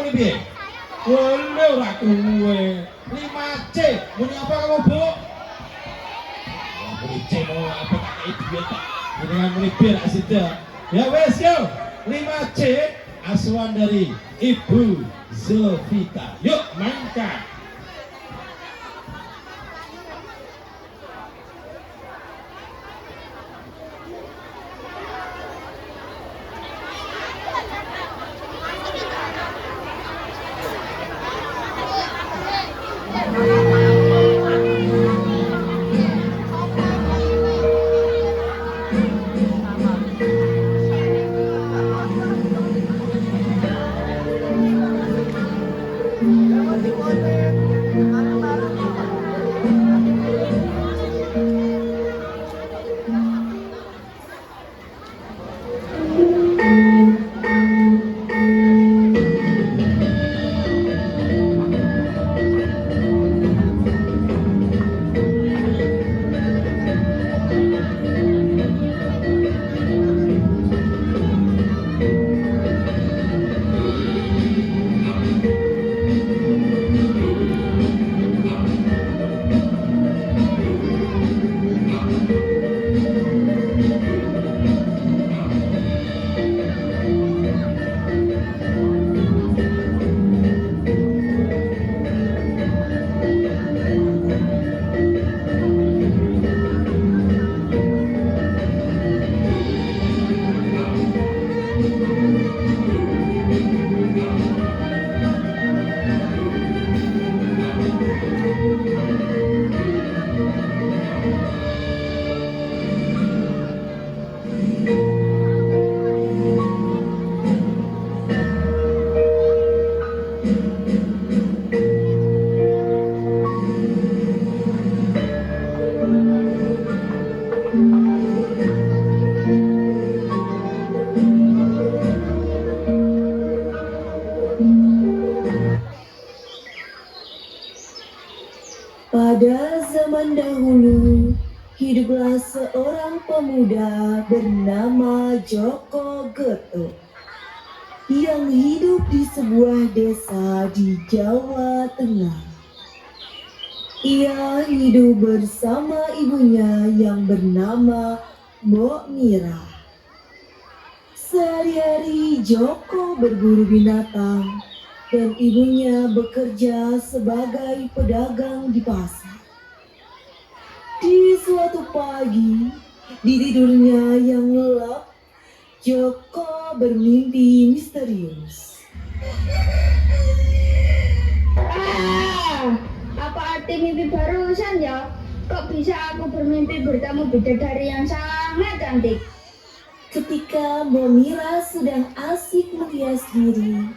ini piye? Boleh ora kuwe. 5C. Muni apa kamu, Bu? Muni C mau apa kakek duit tak? Ini kan muni bir asida. Ya wes yo. 5C asuhan dari Ibu Zulfita. Yuk mangkat. Pada zaman dahulu, hiduplah seorang pemuda bernama Joko Geto yang hidup di sebuah desa di Jawa Tengah. Ia hidup bersama ibunya yang bernama Mbok Mira. Sehari-hari Joko berburu binatang dan ibunya bekerja sebagai pedagang di pasar. Di suatu pagi, di tidurnya yang lelap, Joko bermimpi misterius. Apa arti mimpi barusan ya? Kok bisa aku bermimpi bertemu bidadari yang sangat cantik? Ketika Mbok Mira sedang asik menghias diri,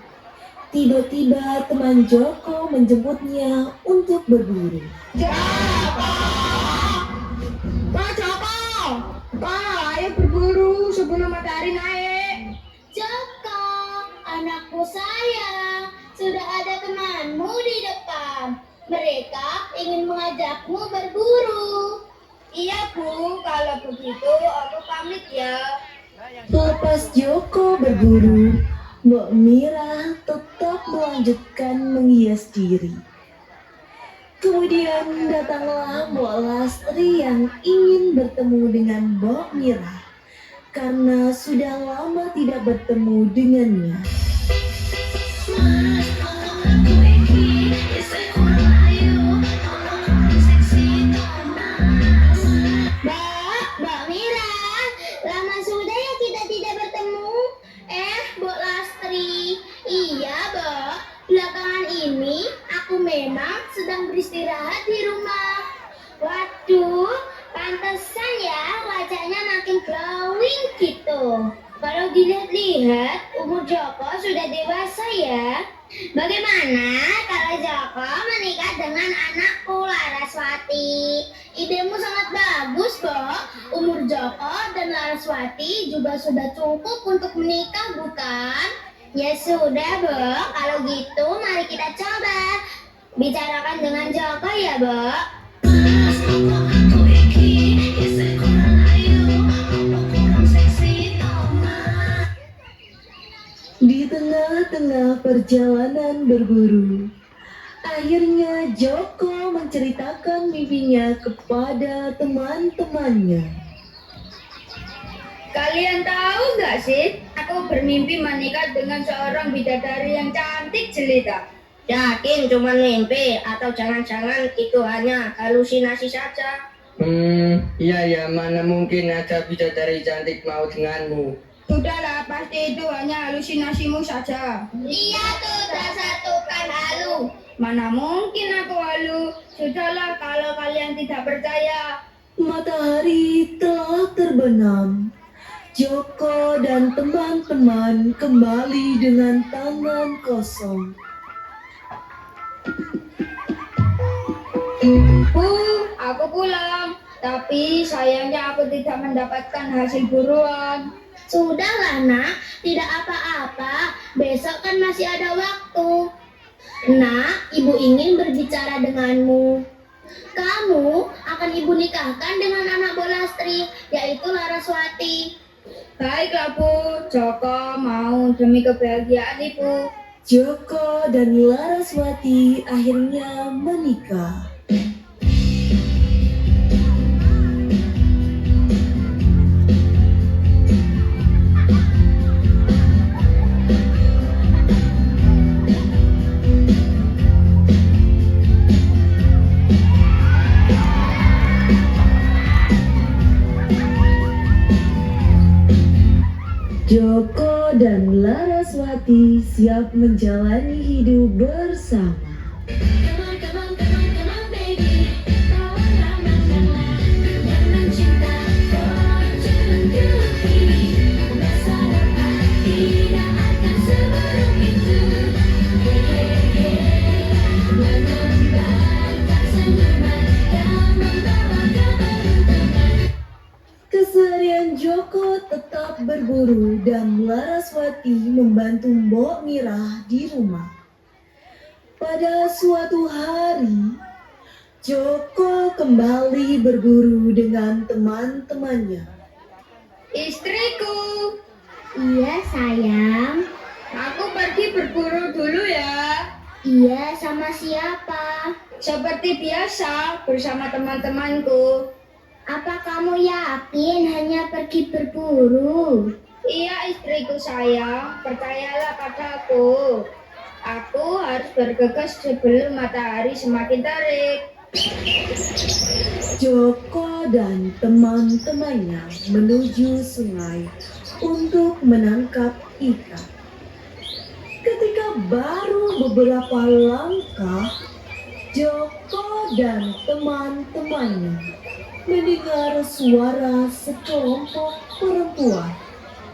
tiba-tiba teman Joko menjemputnya untuk berburu. Joko! Pak Joko! Pak, ayo berburu sebelum matahari naik. Joko, anakku sayang, sudah ada temanmu di depan. Mereka ingin mengajakmu berburu. Iya Bu, kalau begitu aku pamit ya. Lepas Joko berburu, Mbok Mira tetap melanjutkan menghias diri. Kemudian datanglah Mbok Lastri yang ingin bertemu dengan Mbok Mira karena sudah lama tidak bertemu dengannya. Mbak Mira, lama sudah ya kita tidak bertemu. Mbok Lastri, iya Mbak, belakangan ini aku memang sedang beristirahat di rumah. Waduh, pantesan ya wajahnya makin glowing gitu. Kalau dilihat-lihat, umur Joko sudah dewasa ya. Bagaimana kalau Joko menikah dengan anakku Laraswati? Idemu sangat bagus, Bo. Umur Joko dan Laraswati juga sudah cukup untuk menikah, bukan? Ya sudah, Bo. Kalau gitu, mari kita coba bicarakan dengan Joko ya, Bo. Di tengah tengah-tengah perjalanan berburu, akhirnya Joko menceritakan mimpinya kepada teman-temannya. Kalian tahu nggak sih, aku bermimpi menikah dengan seorang bidadari yang cantik jelita. Yakin cuma mimpi atau jangan-jangan itu hanya halusinasi saja? Iya, mana mungkin ada bidadari cantik mau denganmu. Sudahlah, pasti itu hanya halusinasimu saja. Iya tuh, dasar tukang halu. Mana mungkin aku halu? Sudahlah, kalau kalian tidak percaya. Matahari telah terbenam. Joko dan teman-teman kembali dengan tangan kosong. Aku pulang. Tapi sayangnya aku tidak mendapatkan hasil buruan. Sudahlah nak, tidak apa-apa. Besok kan masih ada waktu. Nak, ibu ingin berbicara denganmu. Kamu akan ibu nikahkan dengan anak Bolastri, yaitu Laraswati. Baiklah Bu, Joko mau demi kebahagiaan Ibu. Joko dan Laraswati akhirnya menikah. Joko dan Laraswati siap menjalani hidup bersama. Keseharian Joko tetap berburu dan Laraswati membantu Mbok Mirah di rumah. Pada suatu hari, Joko kembali berburu dengan teman-temannya. Istriku, Iya sayang. aku pergi berburu dulu ya. Iya, sama siapa? Seperti biasa bersama teman-temanku. Apa kamu yakin hanya pergi berburu? Iya istriku sayang, percayalah padaku. Aku harus bergegas sebelum matahari semakin terik. Joko dan teman-temannya menuju sungai untuk menangkap ikan. Ketika baru beberapa langkah, Joko dan teman-temannya mendengar suara sekelompok perempuan.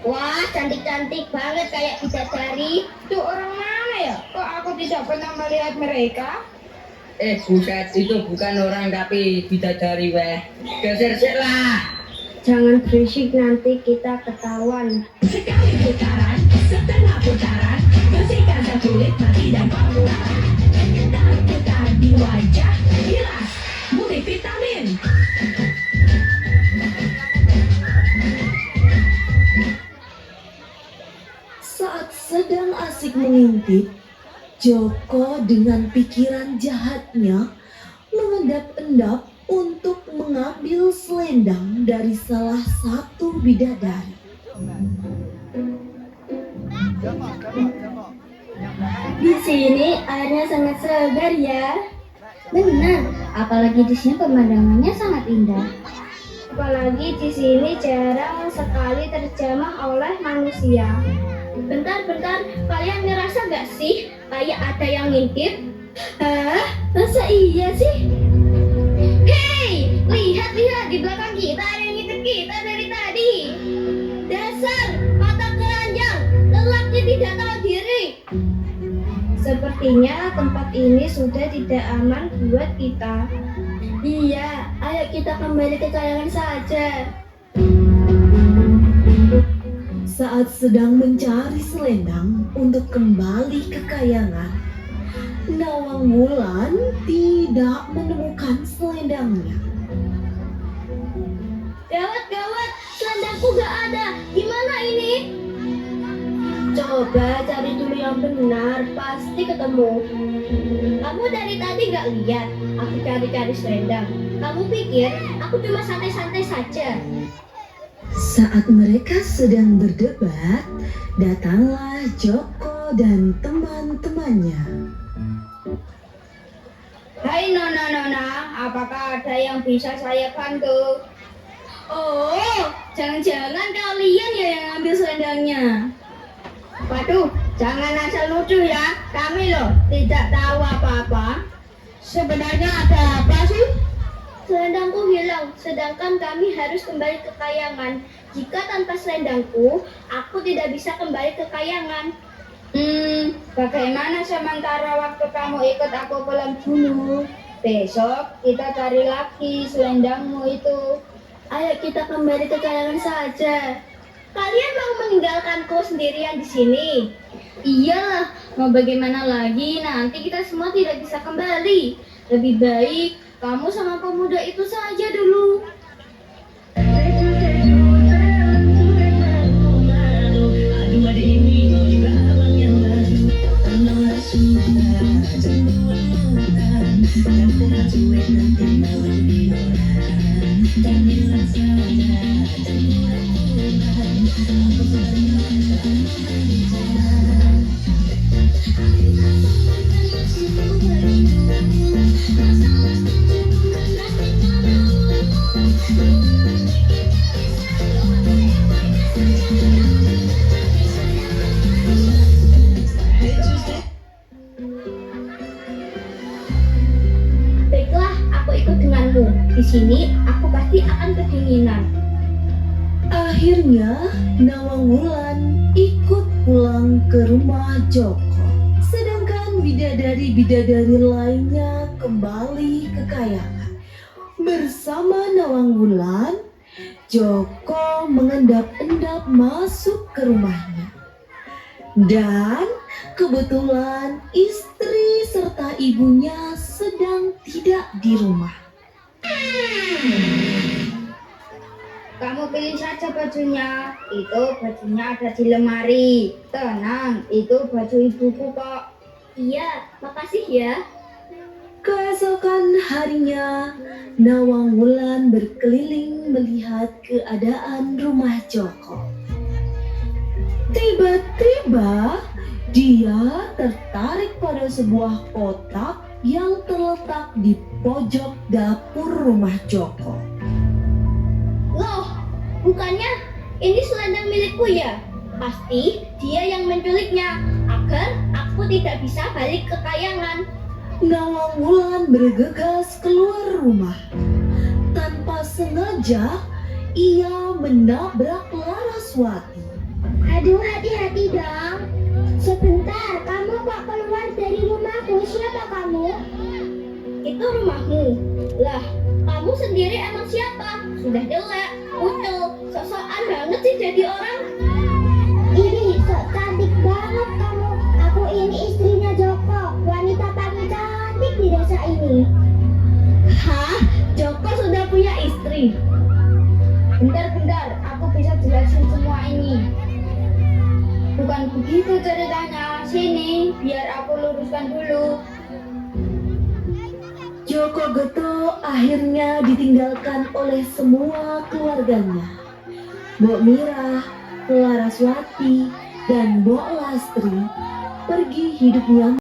Wah, cantik-cantik banget kayak bidadari. Itu orang mana ya? Kok aku tidak pernah melihat mereka? Buset, itu bukan orang tapi bidadari weh. Geser sik lah. Jangan berisik nanti kita ketahuan. Sekali putaran, setengah putaran, bersihkan kulit, mati dan kotoran. Putar di wajah, hilas, multivitamin. Saat sedang asik mengintip, Joko dengan pikiran jahatnya mengendap-endap untuk mengambil selendang dari salah satu bidadari. Di sini airnya sangat segar ya. Benar, apalagi di sini pemandangannya sangat indah. Apalagi di sini jarang sekali terjamah oleh manusia. Bentar, kalian ngerasa gak sih kayak ada yang ngintip? Hah? Masa iya sih? Hei, lihat di belakang kita ada yang ngintip kita dari tadi. Dasar mata keranjang, lelaknya tidak tahu diri. Sepertinya tempat ini sudah tidak aman buat kita. Iya, ayo kita kembali ke kayangan saja. Saat sedang mencari selendang untuk kembali ke kayangan, Nawang Wulan tidak menemukan selendangnya. Gawat, selendangku gak ada. Gimana ini? Coba cari dulu yang benar, pasti ketemu. Kamu dari tadi gak lihat aku cari-cari selendang. Kamu pikir aku cuma santai-santai saja? Saat mereka sedang berdebat, datanglah Joko dan teman-temannya. Hai nona, apakah ada yang bisa saya bantu? Oh, jangan-jangan kalian ya yang ambil selendangnya. Waduh, jangan asal nuduh ya. Kami loh tidak tahu apa-apa. Sebenarnya ada apa sih? Selendangku hilang, sedangkan kami harus kembali ke kayangan. Jika tanpa selendangku, aku tidak bisa kembali ke kayangan. Bagaimana sementara waktu kamu ikut aku pulang dulu? Besok kita cari lagi selendangmu itu. Ayo kita kembali ke kayangan saja. Kalian mau meninggalkanku sendirian di sini? Iyalah, mau bagaimana lagi? Nanti kita semua tidak bisa kembali. Lebih baik kamu sama pemuda itu saja dulu. Baiklah, aku ikut denganmu. Di sini aku pasti akan kedinginan. Akhirnya Nawangwulan ikut pulang ke rumah Joko. Sedangkan bidadari-bidadari lainnya kembali ke kayangan. Bersama Nawangwulan, Joko mengendap-endap masuk ke rumahnya. Dan kebetulan istri serta ibunya sedang tidak di rumah. Kamu pilih saja bajunya. Itu bajunya ada di lemari. Tenang, itu baju ibuku kok. Iya, makasih ya. Keesokan harinya, Nawangwulan berkeliling melihat keadaan rumah Joko. Tiba-tiba, dia tertarik pada sebuah kotak yang terletak di pojok dapur rumah Joko. Loh, bukannya ini selendang milikku ya? Pasti dia yang menculiknya agar aku tidak bisa balik ke kayangan. Nawangwulan bergegas keluar rumah. Tanpa sengaja, ia menabrak Laraswati. Aduh, hati-hati dong. Sebentar, kamu kok keluar dari rumahku? Siapa kamu? Itu rumahmu. Lah, kamu sendiri emang siapa? Sudah jelek, kucel, sok-sokan banget sih jadi orang. Ini sok cantik banget kamu. Aku ini istrinya Joko, wanita paling cantik di desa ini. Hah? Joko sudah punya istri? Bentar, aku bisa jelasin semua ini. Bukan begitu ceritanya. Sini, biar aku luruskan dulu. Joko Geto akhirnya ditinggalkan oleh semua keluarganya. Mbok Mirah, Laraswati, dan Mbok Lastri pergi hidup nyaman